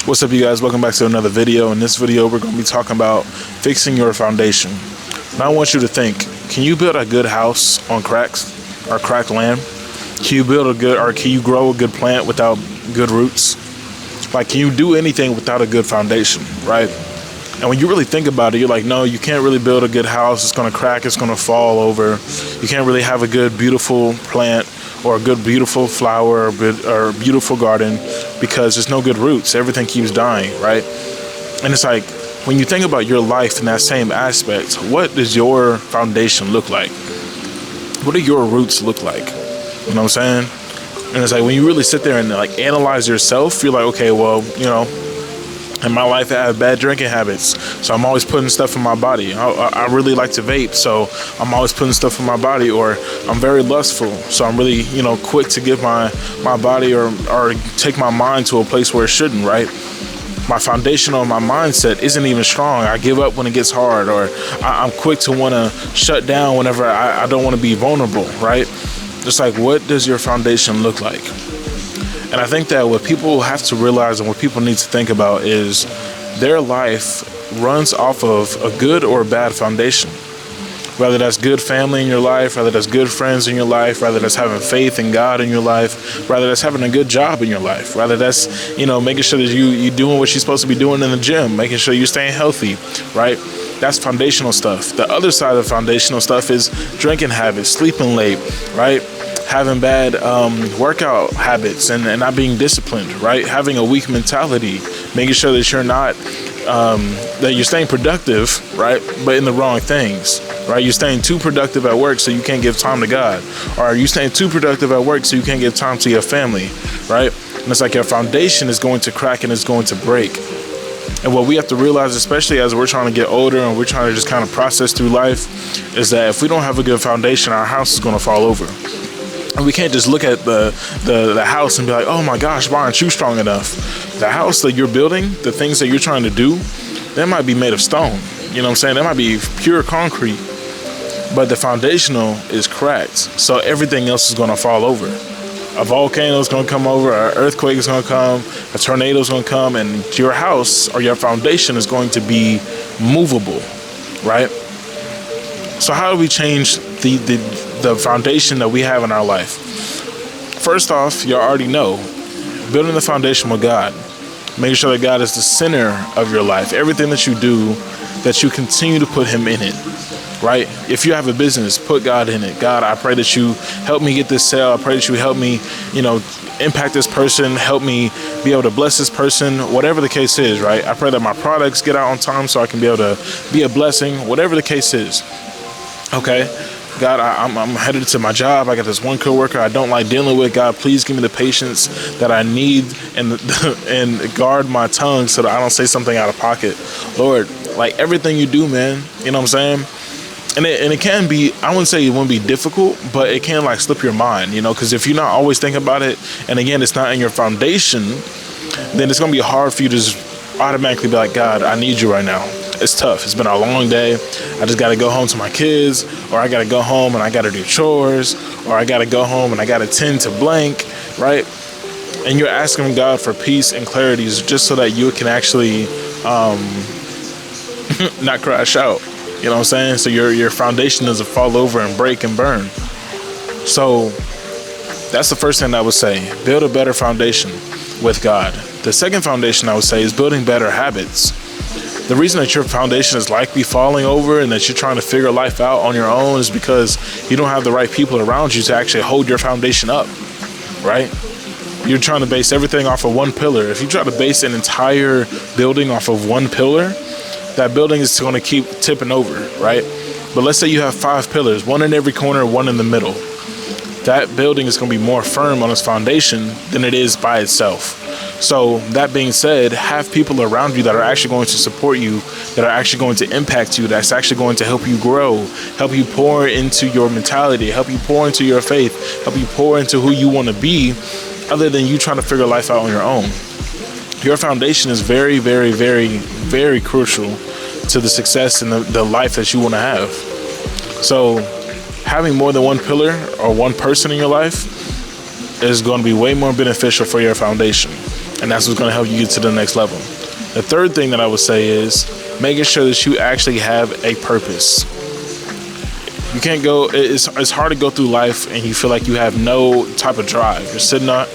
What's up, you guys? Welcome back to another video. In this video, we're going to be talking about fixing your foundation. Now, I want you to think, can you build a good house on cracks or cracked land? Can you grow a good plant without good roots? Like, can you do anything without a good foundation, right? And when you really think about it, you're like, no, you can't really build a good house. It's going to crack. It's going to fall over. You can't really have a good, beautiful plant or a good, beautiful flower or beautiful garden because there's no good roots. Everything keeps dying, right? And it's like, when you think about your life in that same aspect, what does your foundation look like? What do your roots look like? You know what I'm saying? And it's like, when you really sit there and like analyze yourself, you're like, okay, well, in my life, I have bad drinking habits, so I'm always putting stuff in my body. I really like to vape, so I'm always putting stuff in my body. Or I'm very lustful, so I'm really, quick to give my body or take my mind to a place where it shouldn't, right? My foundation or my mindset isn't even strong. I give up when it gets hard, or I'm quick to want to shut down whenever I don't want to be vulnerable, right? Just like, what does your foundation look like? And I think that what people have to realize and what people need to think about is their life runs off of a good or a bad foundation. Whether that's good family in your life, whether that's good friends in your life, whether that's having faith in God in your life, whether that's having a good job in your life, whether that's, making sure that you're doing what you're supposed to be doing in the gym, making sure you're staying healthy, right? That's foundational stuff. The other side of foundational stuff is drinking habits, sleeping late, right? Having bad workout habits and not being disciplined, right? Having a weak mentality, making sure that you're not, that you're staying productive, right? But in the wrong things, right? You're staying too productive at work so you can't give time to God. Or are you staying too productive at work so you can't give time to your family, right? And it's like your foundation is going to crack and it's going to break. And what we have to realize, especially as we're trying to get older and we're trying to just kind of process through life, is that if we don't have a good foundation, our house is going to fall over. And we can't just look at the house and be like, oh my gosh, why aren't you strong enough? The house that you're building, the things that you're trying to do, they might be made of stone. You know what I'm saying? They might be pure concrete, but the foundational is cracked. So everything else is going to fall over. A volcano is going to come over, an earthquake is going to come, a tornado is going to come, and your house or your foundation is going to be movable, right? So how do we change the foundation that we have in our life? First off, you already know, building the foundation with God, making sure that God is the center of your life. Everything that you do, that you continue to put him in it, right? If you have a business, put God in it. God, I pray that you help me get this sale. I pray that you help me, impact this person, help me be able to bless this person, whatever the case is, right? I pray that my products get out on time so I can be able to be a blessing, whatever the case is. Okay, God, I'm headed to my job. I got this one coworker I don't like dealing with. God, please give me the patience that I need and guard my tongue so that I don't say something out of pocket. Lord, like everything you do, man, you know what I'm saying? And it can be, I wouldn't say it wouldn't be difficult, but it can like slip your mind, because if you're not always thinking about it, and again, it's not in your foundation, then it's going to be hard for you to just automatically be like, God, I need you right now. It's tough. It's been a long day. I just got to go home to my kids, or I got to go home and I got to do chores, or I got to go home and I got to tend to blank, right? And you're asking God for peace and clarity just so that you can actually not crash out. You know what I'm saying? So your foundation doesn't fall over and break and burn. So that's the first thing I would say. Build a better foundation with God. The second foundation I would say is building better habits. The reason that your foundation is likely falling over and that you're trying to figure life out on your own is because you don't have the right people around you to actually hold your foundation up, right? You're trying to base everything off of one pillar. If you try to base an entire building off of one pillar, that building is going to keep tipping over, right? But let's say you have 5 pillars, one in every corner, one in the middle. That building is going to be more firm on its foundation than it is by itself. So that being said, have people around you that are actually going to support you, that are actually going to impact you, that's actually going to help you grow, help you pour into your mentality, help you pour into your faith, help you pour into who you want to be, other than you trying to figure life out on your own. Your foundation is very, very, very, very crucial to the success and the life that you want to have. So having more than one pillar or one person in your life is going to be way more beneficial for your foundation. And that's what's going to help you get to the next level. The third thing that I would say is making sure that you actually have a purpose. You can't go, it's hard to go through life and you feel like you have no type of drive. You're sitting at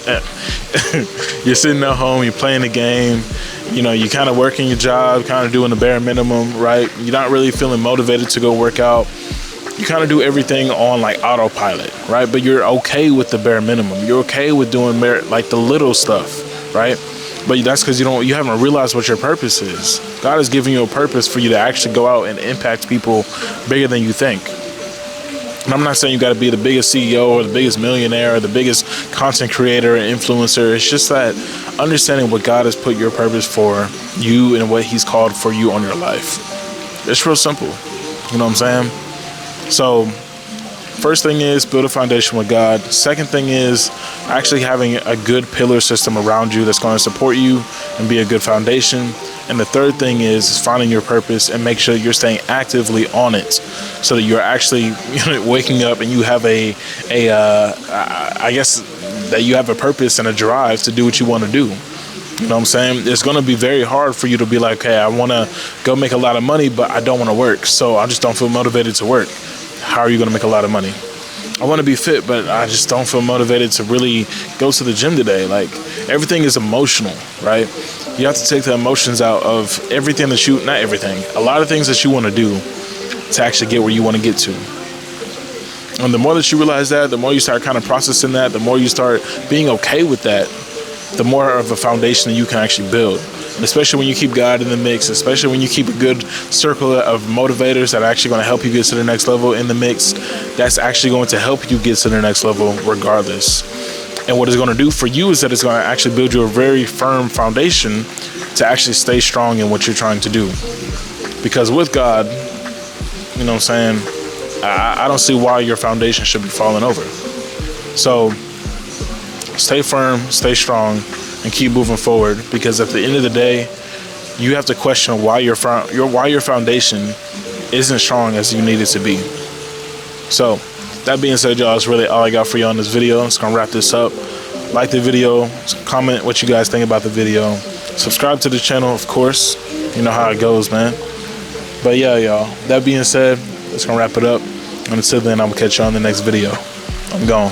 home, you're playing the game, you're kind of working your job, kind of doing the bare minimum, right? You're not really feeling motivated to go work out. You kind of do everything on like autopilot, right? But you're okay with the bare minimum. You're okay with doing like the little stuff, right? But that's because you haven't realized what your purpose is. God has given you a purpose for you to actually go out and impact people bigger than you think. And I'm not saying you got to be the biggest CEO or the biggest millionaire or the biggest content creator and influencer. It's just that understanding what God has put your purpose for you and what he's called for you on your life. It's real simple. You know what I'm saying? So first thing is build a foundation with God. Second thing is actually having a good pillar system around you that's going to support you and be a good foundation. And the third thing is finding your purpose and make sure you're staying actively on it so that you're actually waking up and you have I guess that you have a purpose and a drive to do what you want to do. You know what I'm saying? It's going to be very hard for you to be like, hey, I want to go make a lot of money, but I don't want to work. So I just don't feel motivated to work. How are you going to make a lot of money? I want to be fit, but I just don't feel motivated to really go to the gym today. Like, everything is emotional, right? You have to take the emotions out of everything that not everything, a lot of things that you want to do to actually get where you want to get to. And the more that you realize that, the more you start kind of processing that, the more you start being okay with that, the more of a foundation that you can actually build. And especially when you keep God in the mix, especially when you keep a good circle of motivators that are actually going to help you get to the next level in the mix, that's actually going to help you get to the next level regardless. And what it's going to do for you is that it's going to actually build you a very firm foundation to actually stay strong in what you're trying to do. Because with God, you know what I'm saying, I don't see why your foundation should be falling over. So stay firm, stay strong, and keep moving forward, because at the end of the day, you have to question why your foundation isn't strong as you need it to be. So that being said, y'all, that's really all I got for you on this video. It's gonna wrap this up. Like the video, comment what you guys think about the video, subscribe to the channel, of course. You know how it goes, man. But yeah, y'all, that being said, it's gonna wrap it up. And until then, I'm gonna catch you on the next video. I'm gone.